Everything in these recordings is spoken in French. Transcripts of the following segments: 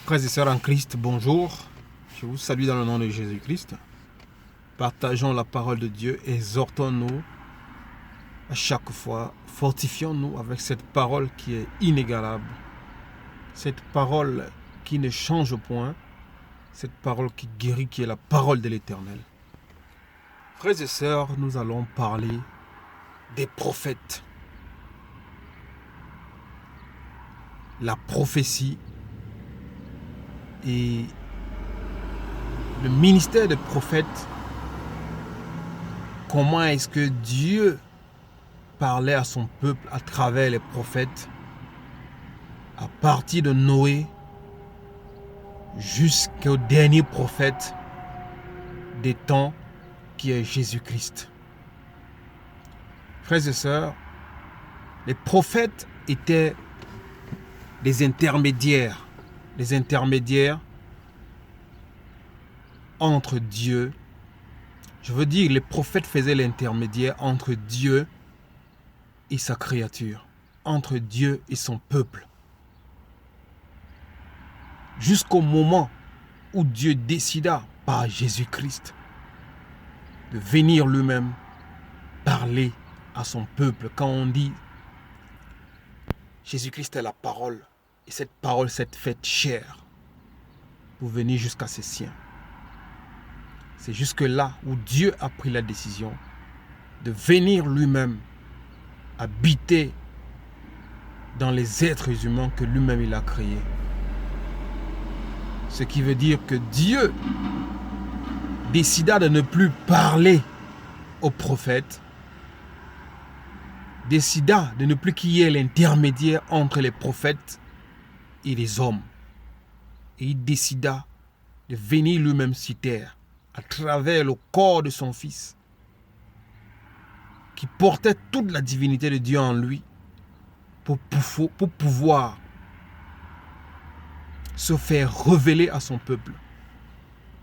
Frères et sœurs en Christ, bonjour. Je vous salue dans le nom de Jésus-Christ. Partageons la parole de Dieu, exhortons-nous à chaque fois, fortifions-nous avec cette parole qui est inégalable, cette parole qui ne change point, cette parole qui guérit, qui est la parole de l'Éternel. Frères et sœurs, nous allons parler des prophètes. La prophétie et le ministère des prophètes. Comment est-ce que Dieu parlait à son peuple à travers les prophètes à partir de Noé jusqu'au dernier prophète des temps qui est Jésus-Christ. Frères et sœurs, les prophètes étaient des intermédiaires entre Dieu. Je veux dire, les prophètes faisaient l'intermédiaire entre Dieu et sa créature, entre Dieu et son peuple. Jusqu'au moment où Dieu décida par Jésus-Christ de venir lui-même parler à son peuple. Quand on dit Jésus-Christ est la parole, et cette parole s'est faite chair pour venir jusqu'à ses siens. C'est jusque-là où Dieu a pris la décision de venir lui-même habiter dans les êtres humains que lui-même il a créés. Ce qui veut dire que Dieu décida de ne plus parler aux prophètes, décida de ne plus qu'il y ait l'intermédiaire entre les prophètes et les hommes. Et il décida de venir lui-même sur terre à travers le corps de son Fils, qui portait toute la divinité de Dieu en lui, pour pouvoir se faire révéler à son peuple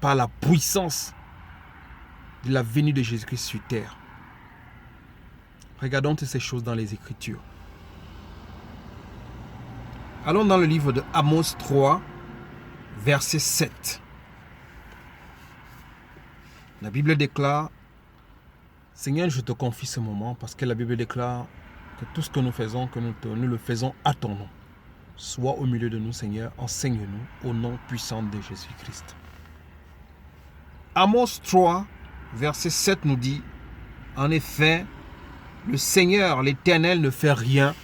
par la puissance de la venue de Jésus-Christ sur terre. Regardons toutes ces choses dans les Écritures. Allons dans le livre de Amos 3, verset 7. La Bible déclare, Seigneur, je te confie ce moment parce que la Bible déclare que tout ce que nous faisons, que nous le faisons à ton nom. Sois au milieu de nous, Seigneur, enseigne-nous au nom puissant de Jésus-Christ. Amos 3, verset 7 nous dit, en effet, le Seigneur, l'Éternel, ne fait rien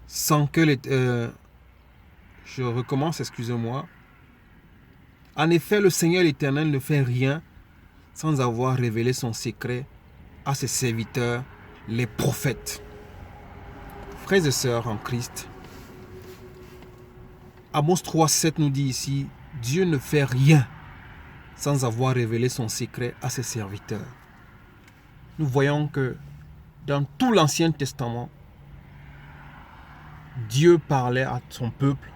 sans que je recommence, excusez-moi. En effet, le Seigneur, l'Éternel, ne fait rien sans avoir révélé son secret à ses serviteurs, les prophètes. Frères et sœurs en Christ, Amos 3, 7 nous dit ici, Dieu ne fait rien sans avoir révélé son secret à ses serviteurs. Nous voyons que dans tout l'Ancien Testament, Dieu parlait à son peuple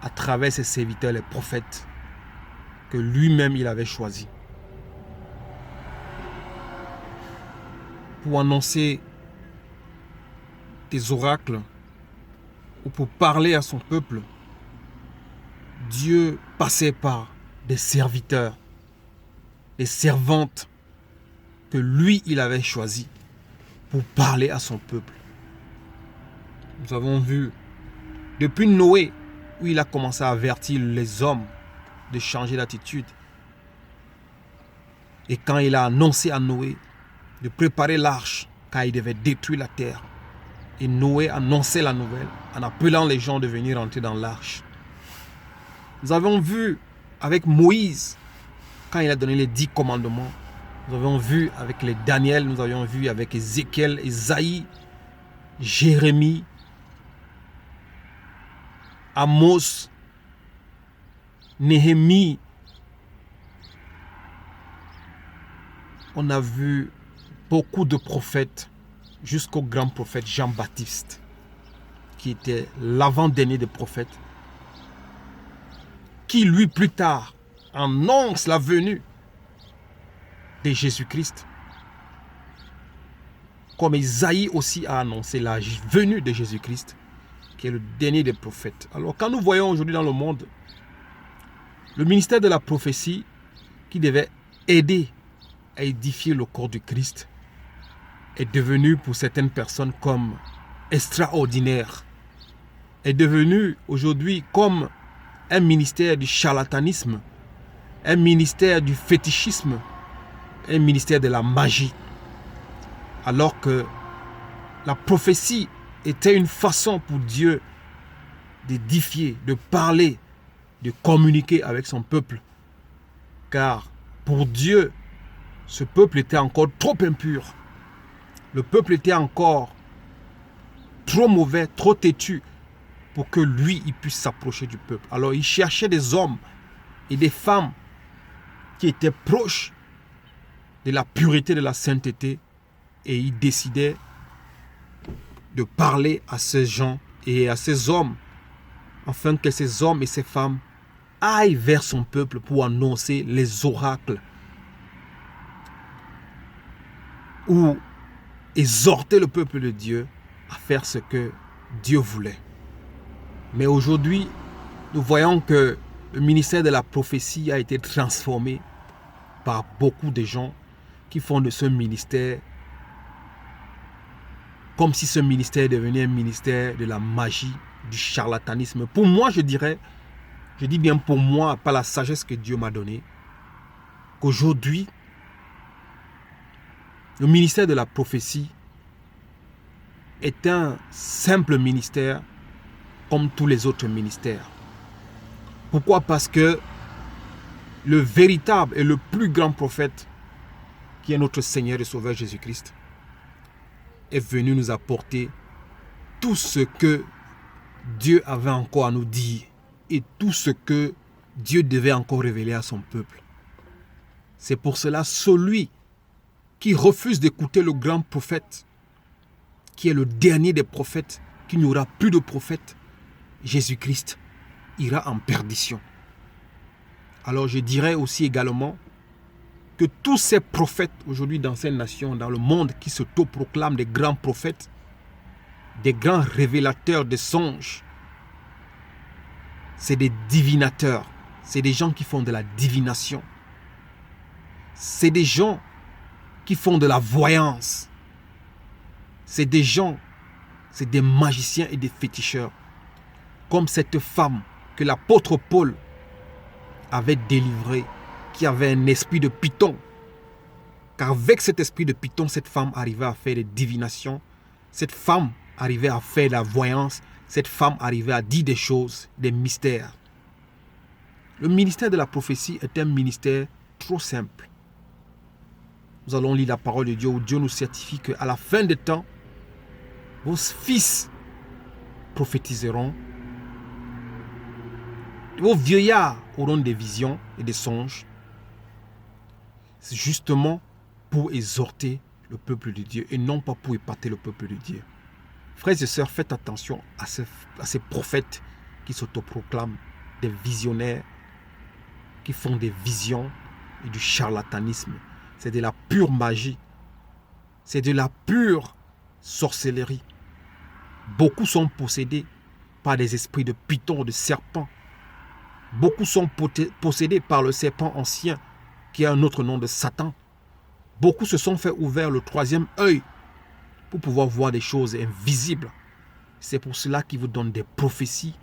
à travers ses serviteurs, les prophètes, que lui-même il avait choisis, pour annoncer des oracles ou pour parler à son peuple. Dieu passait par des serviteurs, des servantes que lui, il avait choisis pour parler à son peuple. Nous avons vu, depuis Noé, où il a commencé à avertir les hommes de changer d'attitude. Et quand il a annoncé à Noé de préparer l'arche, car il devait détruire la terre. Et Noé annonçait la nouvelle en appelant les gens de venir entrer dans l'arche. Nous avons vu avec Moïse, quand il a donné les 10 commandements. Nous avons vu avec les Daniel, nous avions vu avec Ézéchiel, Ésaïe, Jérémie, Amos, Néhémie. On a vu beaucoup de prophètes jusqu'au grand prophète Jean-Baptiste, qui était l'avant-dernier des prophètes, qui lui plus tard annonce la venue de Jésus-Christ. Comme Ésaïe aussi a annoncé la venue de Jésus-Christ, qui est le dernier des prophètes. Alors quand nous voyons aujourd'hui dans le monde, le ministère de la prophétie qui devait aider à édifier le corps du Christ est devenu pour certaines personnes comme extraordinaire, est devenu aujourd'hui comme un ministère du charlatanisme, un ministère du fétichisme, un ministère de la magie. Alors que la prophétie était une façon pour Dieu d'édifier, de parler, de communiquer avec son peuple. Car pour Dieu, ce peuple était encore trop impur. Le peuple était encore trop mauvais, trop têtu pour que lui, il puisse s'approcher du peuple. Alors il cherchait des hommes et des femmes qui étaient proches de la pureté, de la sainteté, et il décidait de parler à ces gens et à ces hommes, afin que ces hommes et ces femmes aillent vers son peuple pour annoncer les oracles ou exhorter le peuple de Dieu à faire ce que Dieu voulait. Mais aujourd'hui, nous voyons que le ministère de la prophétie a été transformé par beaucoup de gens qui font de ce ministère comme si ce ministère devenait un ministère de la magie, du charlatanisme. Pour moi, je dis bien pour moi, par la sagesse que Dieu m'a donnée, qu'aujourd'hui, le ministère de la prophétie est un simple ministère comme tous les autres ministères. Pourquoi? Parce que le véritable et le plus grand prophète, qui est notre Seigneur et Sauveur Jésus-Christ, est venu nous apporter tout ce que Dieu avait encore à nous dire et tout ce que Dieu devait encore révéler à son peuple. C'est pour cela, celui qui refuse d'écouter le grand prophète, qui est le dernier des prophètes, qui n'y aura plus de prophète, Jésus-Christ, ira en perdition. Alors je dirais aussi également que tous ces prophètes aujourd'hui dans ces nations, dans le monde, qui s'autoproclament des grands prophètes, des grands révélateurs de songes, c'est des divinateurs, c'est des gens qui font de la divination, c'est des gens qui font de la voyance, c'est des gens, c'est des magiciens et des féticheurs, comme cette femme que l'apôtre Paul avait délivrée, qui avait un esprit de python. Car avec cet esprit de python, cette femme arrivait à faire des divinations, cette femme arrivait à faire de la voyance, cette femme arrivait à dire des choses, des mystères. Le ministère de la prophétie est un ministère trop simple. Nous allons lire la parole de Dieu où Dieu nous certifie qu'à la fin des temps, vos fils prophétiseront, vos vieillards auront des visions et des songes. C'est justement pour exhorter le peuple de Dieu et non pas pour épater le peuple de Dieu. Frères et sœurs, faites attention à ces prophètes qui s'autoproclament des visionnaires, qui font des visions et du charlatanisme. C'est de la pure magie. C'est de la pure sorcellerie. Beaucoup sont possédés par des esprits de python, de serpents. Beaucoup sont possédés par le serpent ancien, qui a un autre nom de Satan. Beaucoup se sont fait ouvrir le troisième œil pour pouvoir voir des choses invisibles. C'est pour cela qu'ils vous donnent des prophéties.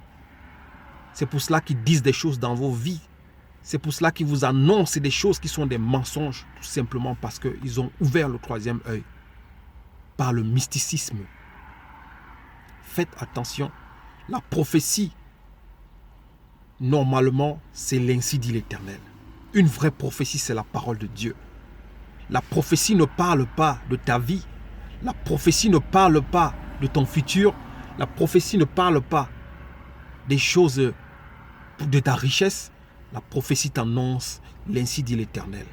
C'est pour cela qu'ils disent des choses dans vos vies. C'est pour cela qu'ils vous annoncent des choses qui sont des mensonges, tout simplement parce qu'ils ont ouvert le troisième œil par le mysticisme. Faites attention, la prophétie, normalement, c'est l'ainsi dit l'Éternel. Une vraie prophétie, c'est la parole de Dieu. La prophétie ne parle pas de ta vie. La prophétie ne parle pas de ton futur. La prophétie ne parle pas des choses de ta richesse. La prophétie t'annonce l'ainsi dit l'Éternel.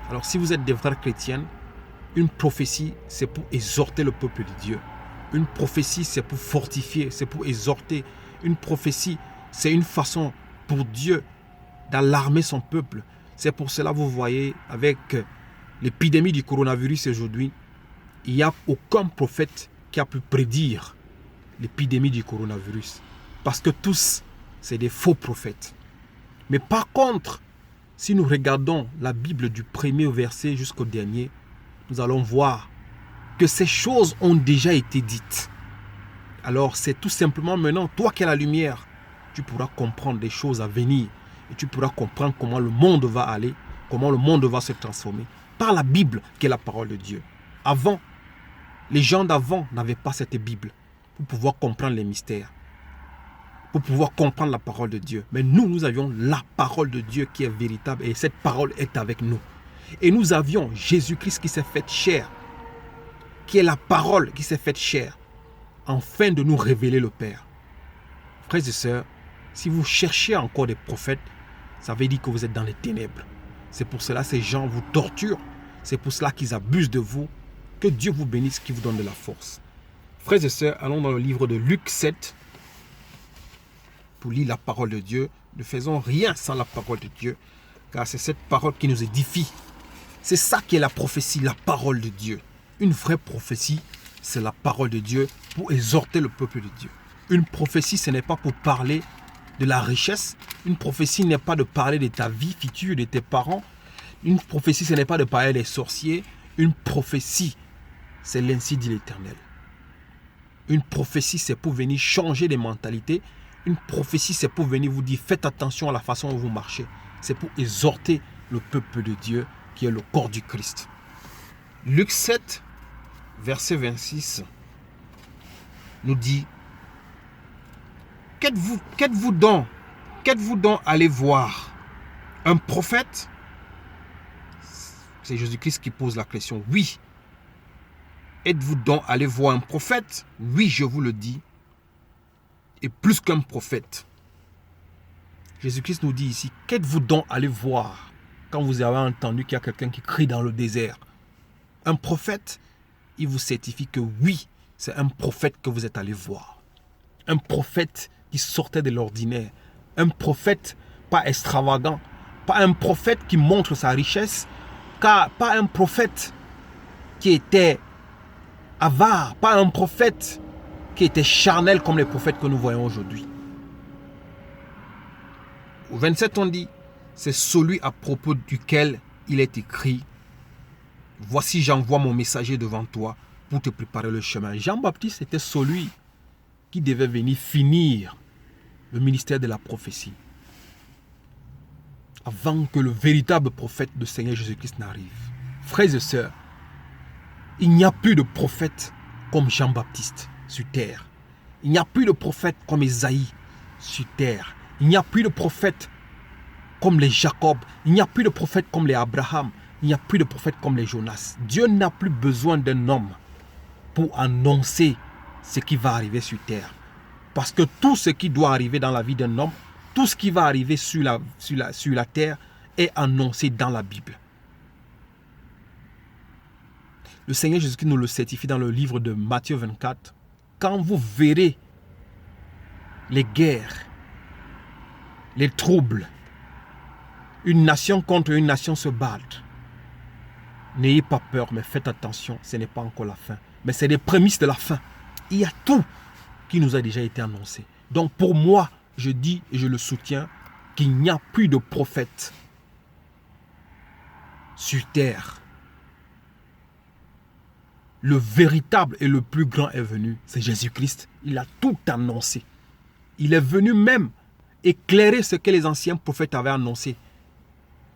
Alors si vous êtes des vrais chrétiennes, une prophétie, c'est pour exhorter le peuple de Dieu. Une prophétie, c'est pour fortifier, c'est pour exhorter. Une prophétie, c'est une façon pour Dieu d'alarmer son peuple. C'est pour cela, vous voyez, avec l'épidémie du coronavirus aujourd'hui, il n'y a aucun prophète qui a pu prédire l'épidémie du coronavirus. Parce que tous, c'est des faux prophètes. Mais par contre, si nous regardons la Bible du premier verset jusqu'au dernier, nous allons voir que ces choses ont déjà été dites. Alors c'est tout simplement maintenant, toi qui as la lumière, tu pourras comprendre des choses à venir. Et tu pourras comprendre comment le monde va aller, comment le monde va se transformer. Par la Bible qui est la parole de Dieu. Avant, les gens d'avant n'avaient pas cette Bible pour pouvoir comprendre les mystères, pour pouvoir comprendre la parole de Dieu. Mais nous, nous avions la parole de Dieu qui est véritable et cette parole est avec nous. Et nous avions Jésus-Christ qui s'est fait chair, qui est la parole qui s'est faite chair, afin de nous révéler le Père. Frères et sœurs, si vous cherchez encore des prophètes, ça veut dire que vous êtes dans les ténèbres. C'est pour cela que ces gens vous torturent. C'est pour cela qu'ils abusent de vous. Que Dieu vous bénisse, qui vous donne de la force. Frères et sœurs, allons dans le livre de Luc 7 pour lire la parole de Dieu. Ne faisons rien sans la parole de Dieu, car c'est cette parole qui nous édifie. C'est ça qui est la prophétie, la parole de Dieu. Une vraie prophétie, c'est la parole de Dieu pour exhorter le peuple de Dieu. Une prophétie, ce n'est pas pour parler de la richesse. Une prophétie n'est pas de parler de ta vie future, de tes parents. Une prophétie, ce n'est pas de parler des sorciers. Une prophétie, c'est l'ainsi dit l'Éternel. Une prophétie, c'est pour venir changer les mentalités. Une prophétie, c'est pour venir vous dire, faites attention à la façon dont vous marchez. C'est pour exhorter le peuple de Dieu, qui est le corps du Christ. Luc 7, verset 26, nous dit, qu'êtes-vous donc allez voir un prophète? C'est Jésus-Christ qui pose la question. Oui. Êtes-vous donc allé voir un prophète? Oui, je vous le dis. Et plus qu'un prophète. Jésus-Christ nous dit ici, qu'êtes-vous donc allé voir quand vous avez entendu qu'il y a quelqu'un qui crie dans le désert? Un prophète, il vous certifie que oui, c'est un prophète que vous êtes allé voir. Un prophète qui sortait de l'ordinaire. Un prophète pas extravagant. Pas un prophète qui montre sa richesse. Car pas un prophète qui était avare. Pas un prophète qui était charnel comme les prophètes que nous voyons aujourd'hui. Au 27, on dit, c'est celui à propos duquel il est écrit, voici j'envoie mon messager devant toi pour te préparer le chemin. Jean-Baptiste était celui qui devait venir finir le ministère de la prophétie avant que le véritable prophète du Seigneur Jésus-Christ n'arrive. Frères et sœurs, il n'y a plus de prophète comme Jean-Baptiste sur terre. Il n'y a plus de prophète comme Ésaïe sur terre. Il n'y a plus de prophète comme les Jacob. Il n'y a plus de prophète comme les Abraham. Il n'y a plus de prophète comme les Jonas. Dieu n'a plus besoin d'un homme pour annoncer ce qui va arriver sur terre. Parce que tout ce qui doit arriver dans la vie d'un homme, tout ce qui va arriver sur la terre est annoncé dans la Bible. Le Seigneur Jésus-Christ nous le certifie dans le livre de Matthieu 24. Quand vous verrez les guerres, les troubles, une nation contre une nation se battre, n'ayez pas peur, mais faites attention, ce n'est pas encore la fin. Mais c'est les prémices de la fin. Il y a tout qui nous a déjà été annoncé. Donc pour moi, je dis et je le soutiens, qu'il n'y a plus de prophète sur terre. Le véritable et le plus grand est venu, c'est Jésus-Christ. Il a tout annoncé. Il est venu même éclairer ce que les anciens prophètes avaient annoncé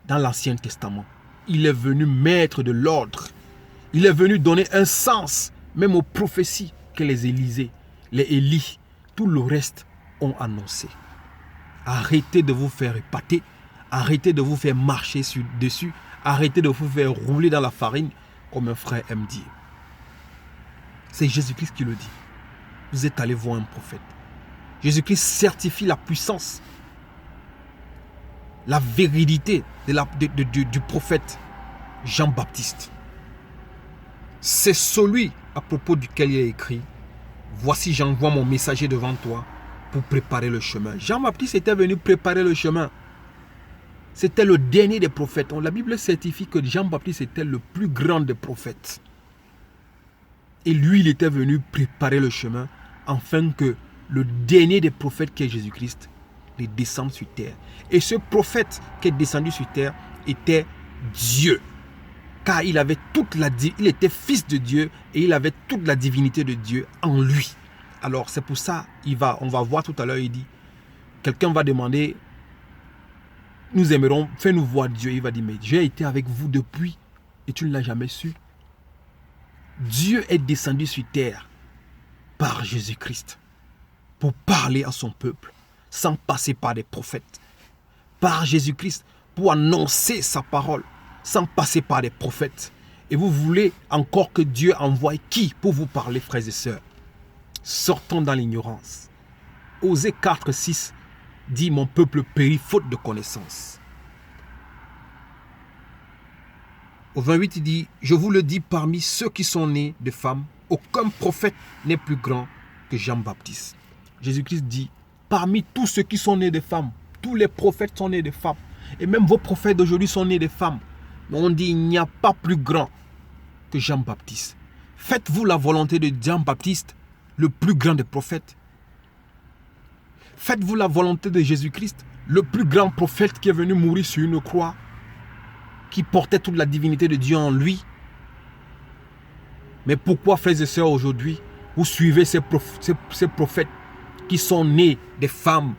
dans l'Ancien Testament. Il est venu mettre de l'ordre. Il est venu donner un sens même aux prophéties que les Élysées, les Élie, tout le reste ont annoncé. Arrêtez de vous faire épater. Arrêtez de vous faire marcher dessus. Arrêtez de vous faire rouler dans la farine comme un frère aime dire. C'est Jésus-Christ qui le dit. Vous êtes allé voir un prophète. Jésus-Christ certifie la puissance, la vérité du prophète Jean-Baptiste. C'est celui à propos duquel il est écrit, voici j'envoie mon messager devant toi pour préparer le chemin. Jean-Baptiste était venu préparer le chemin. C'était le dernier des prophètes. La Bible certifie que Jean-Baptiste était le plus grand des prophètes. Et lui, il était venu préparer le chemin afin que le dernier des prophètes qui est Jésus-Christ les descende sur terre. Et ce prophète qui est descendu sur terre était Dieu. Car il était fils de Dieu et il avait toute la divinité de Dieu en lui. Alors c'est pour ça, on va voir tout à l'heure, il dit, quelqu'un va demander, nous aimerons, fais-nous voir Dieu. Il va dire, mais j'ai été avec vous depuis et tu ne l'as jamais su. Dieu est descendu sur terre par Jésus-Christ pour parler à son peuple sans passer par des prophètes. Par Jésus-Christ pour annoncer sa parole sans passer par des prophètes. Et vous voulez encore que Dieu envoie qui pour vous parler, frères et sœurs? Sortons dans l'ignorance. Osée 4, 6 dit, mon peuple périt faute de connaissance. Au 28, il dit, je vous le dis, parmi ceux qui sont nés de femmes, aucun prophète n'est plus grand que Jean-Baptiste. Jésus-Christ dit, parmi tous ceux qui sont nés de femmes, tous les prophètes sont nés de femmes. Et même vos prophètes d'aujourd'hui sont nés de femmes. Mais on dit, il n'y a pas plus grand que Jean-Baptiste. Faites-vous la volonté de Jean-Baptiste, le plus grand des prophètes. Faites-vous la volonté de Jésus-Christ, le plus grand prophète qui est venu mourir sur une croix, qui portait toute la divinité de Dieu en lui. Mais pourquoi, frères et sœurs, aujourd'hui, vous suivez ces prophètes qui sont nés des femmes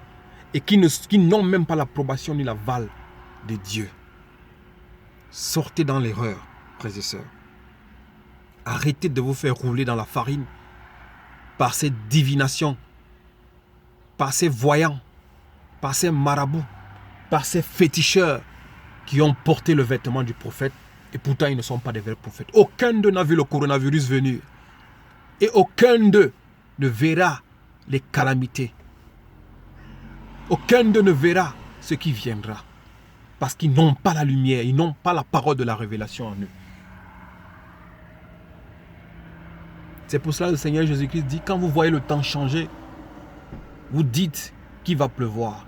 et qui n'ont même pas l'approbation ni l'aval de Dieu? Sortez dans l'erreur, frères et sœurs. Arrêtez de vous faire rouler dans la farine par ces divinations, par ces voyants, par ces marabouts, par ces féticheurs qui ont porté le vêtement du prophète et pourtant ils ne sont pas des vrais prophètes. Aucun d'eux n'a vu le coronavirus venir et aucun d'eux ne verra les calamités. Aucun d'eux ne verra ce qui viendra parce qu'ils n'ont pas la lumière, ils n'ont pas la parole de la révélation en eux. C'est pour cela que le Seigneur Jésus-Christ dit, quand vous voyez le temps changer, vous dites qu'il va pleuvoir,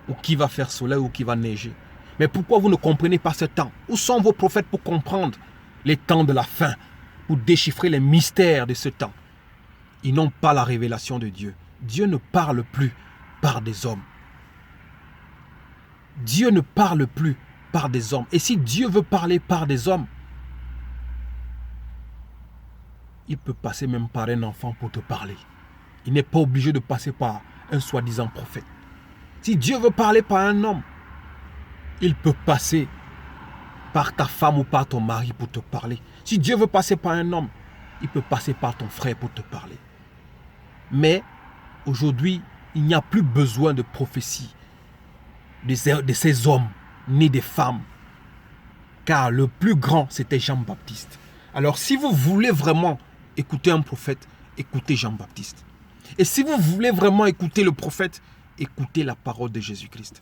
ou qu'il va faire soleil, ou qu'il va neiger. Mais pourquoi vous ne comprenez pas ce temps? Où sont vos prophètes pour comprendre les temps de la fin, pour déchiffrer les mystères de ce temps? Ils n'ont pas la révélation de Dieu. Dieu ne parle plus par des hommes. Dieu ne parle plus par des hommes. Et si Dieu veut parler par des hommes, il peut passer même par un enfant pour te parler. Il n'est pas obligé de passer par un soi-disant prophète. Si Dieu veut parler par un homme, il peut passer par ta femme ou par ton mari pour te parler. Si Dieu veut passer par un homme, il peut passer par ton frère pour te parler. Mais aujourd'hui, il n'y a plus besoin de prophétie de ces hommes nés des femmes. Car le plus grand, c'était Jean-Baptiste. Alors si vous voulez vraiment écouter un prophète, écoutez Jean-Baptiste. Et si vous voulez vraiment écouter le prophète, écoutez la parole de Jésus-Christ.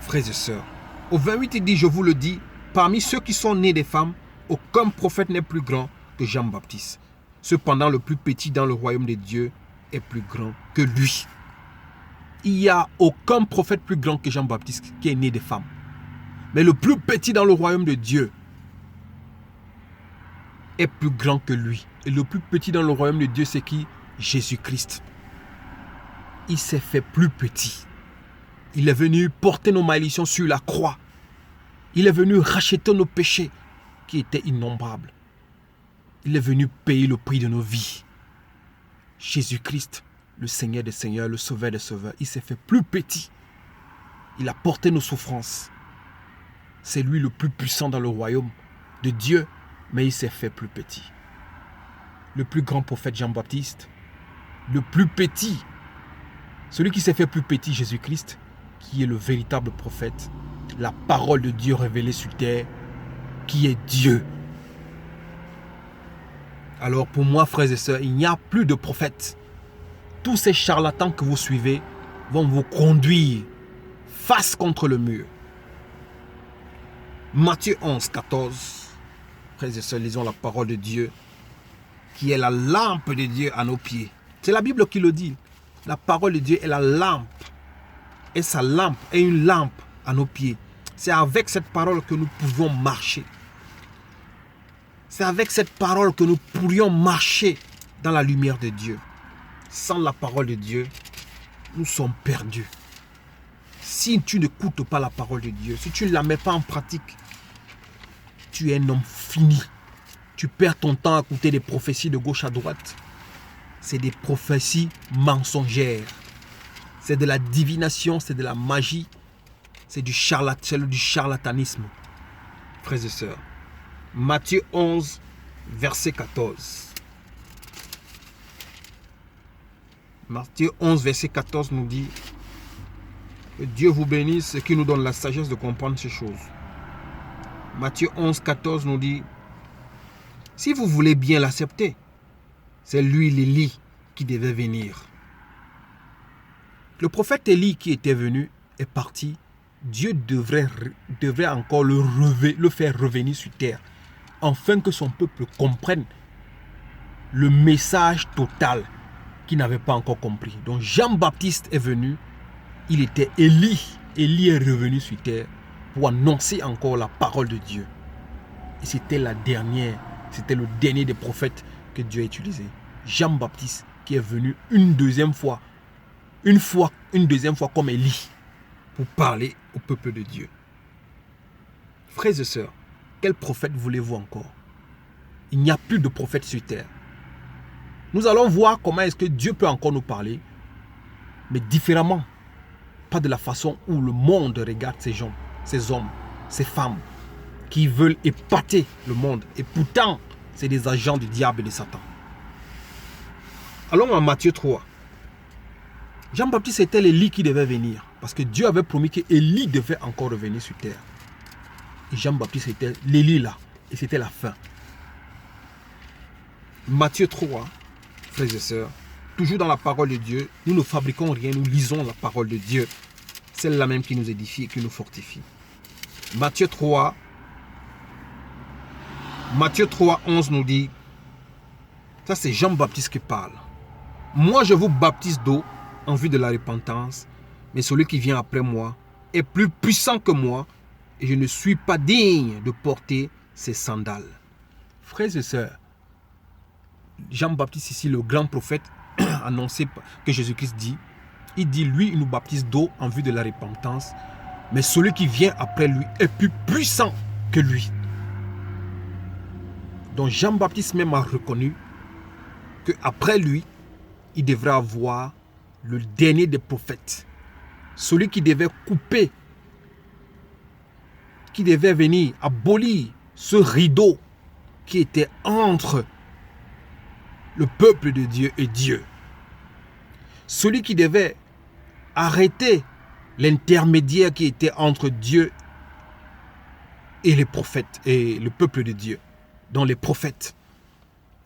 Frères et sœurs, au 28, il dit, je vous le dis, parmi ceux qui sont nés des femmes, aucun prophète n'est plus grand que Jean-Baptiste. Cependant, le plus petit dans le royaume de Dieu est plus grand que lui. Il n'y a aucun prophète plus grand que Jean-Baptiste qui est né des femmes. Mais le plus petit dans le royaume de Dieu est plus grand que lui. Et le plus petit dans le royaume de Dieu, c'est qui? Jésus-Christ. Il s'est fait plus petit. Il est venu porter nos malédictions sur la croix. Il est venu racheter nos péchés qui étaient innombrables. Il est venu payer le prix de nos vies. Jésus-Christ, le Seigneur des Seigneurs, le Sauveur des Sauveurs, il s'est fait plus petit. Il a porté nos souffrances. C'est lui le plus puissant dans le royaume de Dieu, mais il s'est fait plus petit. Le plus grand prophète Jean-Baptiste, le plus petit, celui qui s'est fait plus petit, Jésus-Christ, qui est le véritable prophète, la parole de Dieu révélée sur terre, qui est Dieu. Alors pour moi, frères et sœurs, il n'y a plus de prophètes. Tous ces charlatans que vous suivez vont vous conduire face contre le mur. Matthieu 11, 14. Frères et sœurs, lisons la parole de Dieu, qui est la lampe de Dieu à nos pieds. C'est la Bible qui le dit. La parole de Dieu est la lampe. Et sa lampe est une lampe à nos pieds. C'est avec cette parole que nous pouvons marcher. C'est avec cette parole que nous pourrions marcher dans la lumière de Dieu. Sans la parole de Dieu, nous sommes perdus. Si tu n'écoutes pas la parole de Dieu, si tu ne la mets pas en pratique, tu es un homme fini. Tu perds ton temps à écouter des prophéties de gauche à droite. C'est des prophéties mensongères. C'est de la divination, c'est de la magie. C'est du charlatanisme. Frères et sœurs. Matthieu 11, verset 14. Matthieu 11, verset 14 nous dit que Dieu vous bénisse et qu'il nous donne la sagesse de comprendre ces choses. Matthieu 11, 14 nous dit: si vous voulez bien l'accepter, c'est lui l'Élie qui devait venir. Le prophète Élie qui était venu est parti. Dieu devrait encore le faire revenir sur terre, afin que son peuple comprenne le message total qu'il n'avait pas encore compris. Donc Jean-Baptiste est venu, il était Élie. Élie est revenu sur terre pour annoncer encore la parole de Dieu. Et c'était le dernier des prophètes que Dieu a utilisé. Jean-Baptiste qui est venu une deuxième fois comme Élie pour parler au peuple de Dieu. Frères et sœurs, quel prophète voulez-vous encore? Il n'y a plus de prophète sur terre. Nous allons voir comment est-ce que Dieu peut encore nous parler, mais différemment. Pas de la façon où le monde regarde ces gens, ces hommes, ces femmes qui veulent épater le monde. Et pourtant, c'est des agents du diable et de Satan. Allons à Matthieu 3. Jean-Baptiste était l'Élie qui devait venir, parce que Dieu avait promis que Élie devait encore revenir sur terre. Et Jean-Baptiste était l'Élie là, et c'était la fin. Matthieu 3, frères et sœurs, toujours dans la parole de Dieu, nous ne fabriquons rien, nous lisons la parole de Dieu, celle-là même qui nous édifie et qui nous fortifie. Matthieu 3, 11 nous dit, ça c'est Jean-Baptiste qui parle. Moi je vous baptise d'eau en vue de la repentance, mais celui qui vient après moi est plus puissant que moi et je ne suis pas digne de porter ses sandales. Frères et sœurs, Jean-Baptiste ici, le grand prophète annoncé que Jésus-Christ dit, il dit lui il nous baptise d'eau en vue de la repentance, mais celui qui vient après lui est plus puissant que lui. Donc Jean-Baptiste même a reconnu qu'après lui, il devrait avoir le dernier des prophètes. Celui qui devait couper, qui devait venir abolir ce rideau qui était entre le peuple de Dieu et Dieu. Celui qui devait arrêter l'intermédiaire qui était entre Dieu et les prophètes et le peuple de Dieu. Dans les prophètes,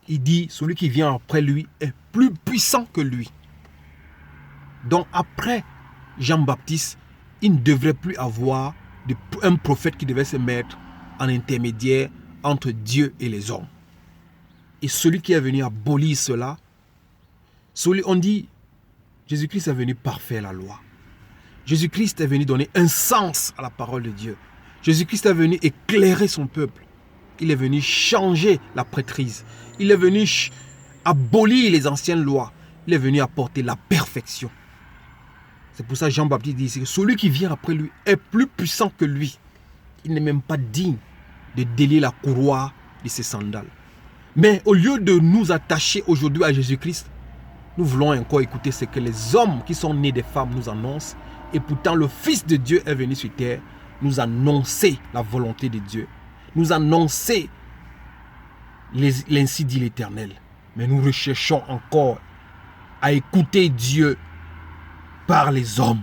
il dit, celui qui vient après lui est plus puissant que lui. Donc après Jean-Baptiste, il ne devrait plus avoir un prophète qui devait se mettre en intermédiaire entre Dieu et les hommes. Et celui qui est venu abolir cela, on dit, Jésus-Christ est venu parfaire la loi. Jésus-Christ est venu donner un sens à la parole de Dieu. Jésus-Christ est venu éclairer son peuple. Il est venu changer la prêtrise. Il est venu abolir les anciennes lois. Il est venu apporter la perfection. C'est pour ça que Jean-Baptiste dit que celui qui vient après lui est plus puissant que lui. Il n'est même pas digne de délier la courroie de ses sandales. Mais au lieu de nous attacher aujourd'hui à Jésus-Christ, nous voulons encore écouter ce que les hommes qui sont nés des femmes nous annoncent. Et pourtant le Fils de Dieu est venu sur terre nous annoncer la volonté de Dieu. Nous annoncer l'ainsi dit l'Éternel. Mais nous recherchons encore à écouter Dieu par les hommes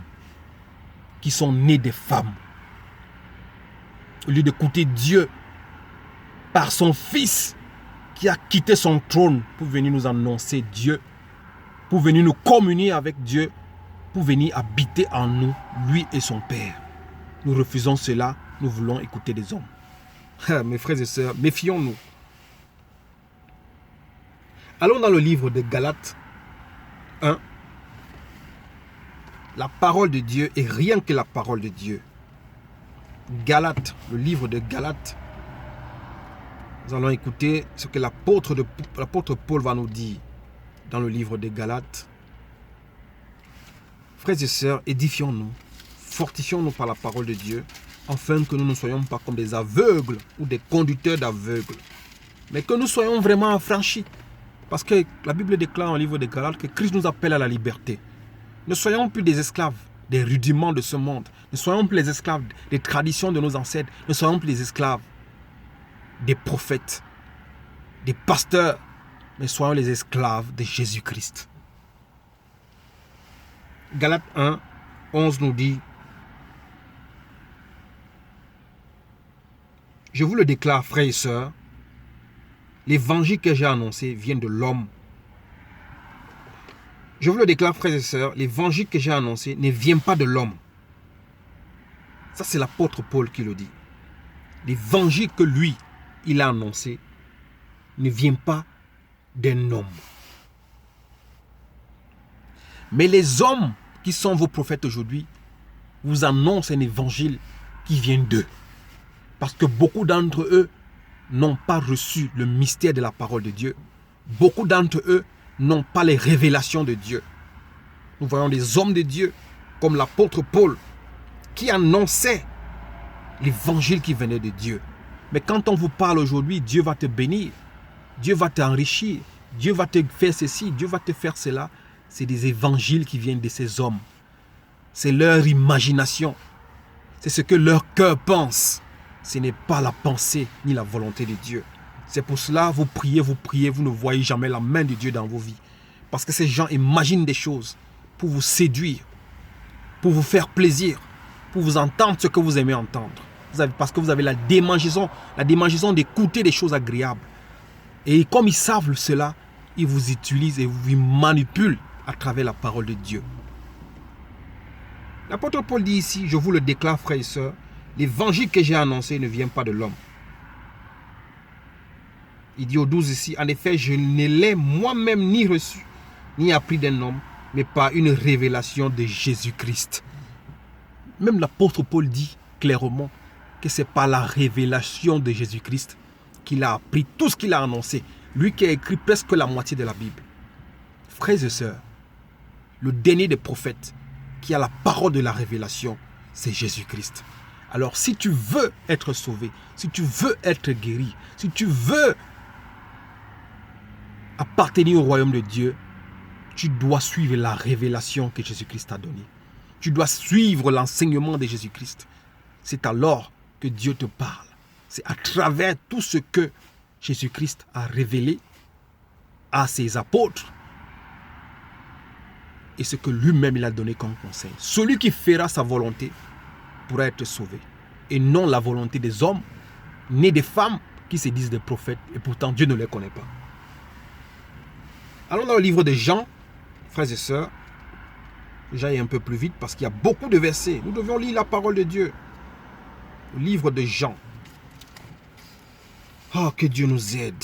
qui sont nés des femmes. Au lieu d'écouter Dieu par son Fils qui a quitté son trône pour venir nous annoncer Dieu, pour venir nous communier avec Dieu, pour venir habiter en nous, lui et son Père. Nous refusons cela, nous voulons écouter des hommes. Mes frères et sœurs, méfions-nous. Allons dans le livre de Galates 1. La parole de Dieu est rien que la parole de Dieu. Galates, le livre de Galates, Nous allons écouter ce que l'apôtre Paul va nous dire dans le livre des Galates. Frères et sœurs, édifions-nous, fortifions-nous par la parole de Dieu, afin que nous ne soyons pas comme des aveugles ou des conducteurs d'aveugles, mais que nous soyons vraiment affranchis. Parce que la Bible déclare dans le livre des Galates que Christ nous appelle à la liberté. Ne soyons plus des esclaves des rudiments de ce monde. Ne soyons plus les esclaves des traditions de nos ancêtres. Ne soyons plus les esclaves des prophètes, des pasteurs, mais soyons les esclaves de Jésus-Christ. Galates 1, 11 nous dit: je vous le déclare, frères et sœurs, l'évangile que j'ai annoncé vient de l'homme. Je vous le déclare, frères et sœurs, l'évangile que j'ai annoncé ne vient pas de l'homme. Ça, c'est l'apôtre Paul qui le dit. L'évangile que lui, il a annoncé ne vient pas d'un homme. Mais les hommes qui sont vos prophètes aujourd'hui vous annoncent un évangile qui vient d'eux. Parce que beaucoup d'entre eux n'ont pas reçu le mystère de la parole de Dieu. Beaucoup d'entre eux n'ont pas les révélations de Dieu. Nous voyons des hommes de Dieu comme l'apôtre Paul qui annonçait l'évangile qui venait de Dieu. Mais quand on vous parle aujourd'hui, Dieu va te bénir, Dieu va t'enrichir, Dieu va te faire ceci, Dieu va te faire cela. C'est des évangiles qui viennent de ces hommes. C'est leur imagination. C'est ce que leur cœur pense. Ce n'est pas la pensée ni la volonté de Dieu. C'est pour cela, vous priez, vous ne voyez jamais la main de Dieu dans vos vies. Parce que ces gens imaginent des choses pour vous séduire, pour vous faire plaisir, pour vous entendre ce que vous aimez entendre. Parce que vous avez la démangeaison d'écouter des choses agréables. Et comme ils savent cela, ils vous utilisent et vous manipulent à travers la parole de Dieu. L'apôtre Paul dit ici: je vous le déclare, frères et sœurs, l'évangile que j'ai annoncé ne vient pas de l'homme. Il dit au 12 ici: en effet, je ne l'ai moi-même ni reçu, ni appris d'un homme, mais par une révélation de Jésus-Christ. Même l'apôtre Paul dit clairement que c'est par la révélation de Jésus-Christ qu'il a appris tout ce qu'il a annoncé. Lui qui a écrit presque la moitié de la Bible. Frères et sœurs, le dernier des prophètes qui a la parole de la révélation, c'est Jésus-Christ. Alors si tu veux être sauvé, si tu veux être guéri, si tu veux appartenir au royaume de Dieu, tu dois suivre la révélation que Jésus-Christ a donnée. Tu dois suivre l'enseignement de Jésus-Christ. C'est alors que Dieu te parle. C'est à travers tout ce que Jésus-Christ a révélé à ses apôtres et ce que lui-même il a donné comme conseil. Celui qui fera sa volonté pourra être sauvé. Et non la volonté des hommes, ni des femmes qui se disent des prophètes et pourtant Dieu ne les connaît pas. Allons dans le livre de Jean, frères et sœurs. J'aille un peu plus vite parce qu'il y a beaucoup de versets. Nous devons lire la parole de Dieu. Le livre de Jean. Oh, que Dieu nous aide.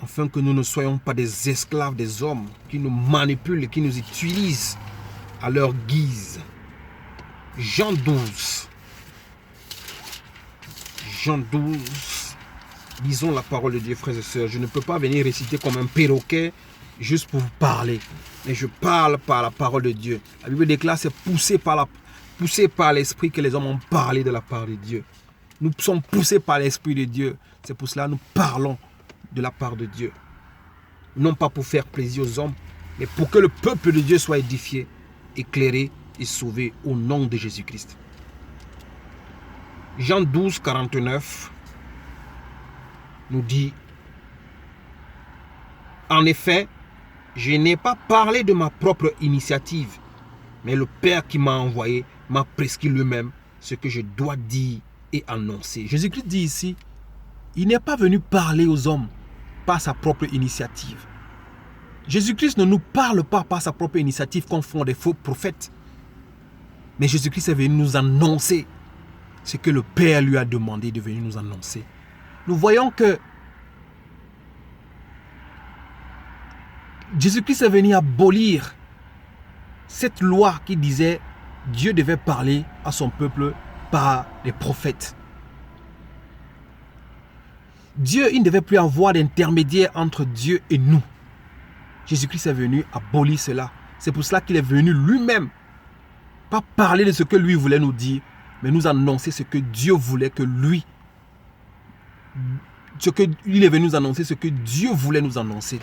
Afin que nous ne soyons pas des esclaves des hommes qui nous manipulent et qui nous utilisent à leur guise. Jean 12. Jean 12. Lisons la parole de Dieu, frères et sœurs. Je ne peux pas venir réciter comme un perroquet juste pour vous parler. Mais je parle par la parole de Dieu. La Bible déclare c'est poussé par l'Esprit que les hommes ont parlé de la part de Dieu. Nous sommes poussés par l'Esprit de Dieu. C'est pour cela que nous parlons de la part de Dieu. Non pas pour faire plaisir aux hommes, mais pour que le peuple de Dieu soit édifié, éclairé et sauvé au nom de Jésus-Christ. Jean 12, 49 nous dit: en effet, je n'ai pas parlé de ma propre initiative, mais le Père qui m'a envoyé m'a prescrit lui-même ce que je dois dire et annoncer. Jésus-Christ dit ici, il n'est pas venu parler aux hommes par sa propre initiative. Jésus-Christ ne nous parle pas par sa propre initiative comme font des faux prophètes. Mais Jésus-Christ est venu nous annoncer ce que le Père lui a demandé de venir nous annoncer. Nous voyons que Jésus-Christ est venu abolir cette loi qui disait Dieu devait parler à son peuple par les prophètes. Dieu, il ne devait plus avoir d'intermédiaire entre Dieu et nous. Jésus-Christ est venu abolir cela. C'est pour cela qu'il est venu lui-même. Pas parler de ce que lui voulait nous dire, mais nous annoncer ce que Dieu voulait que lui. Il est venu nous annoncer ce que Dieu voulait nous annoncer.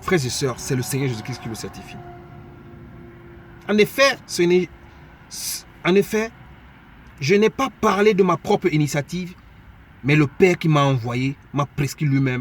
Frères et sœurs, c'est le Seigneur Jésus-Christ qui le certifie. En effet, je n'ai pas parlé de ma propre initiative, mais le Père qui m'a envoyé m'a prescrit lui-même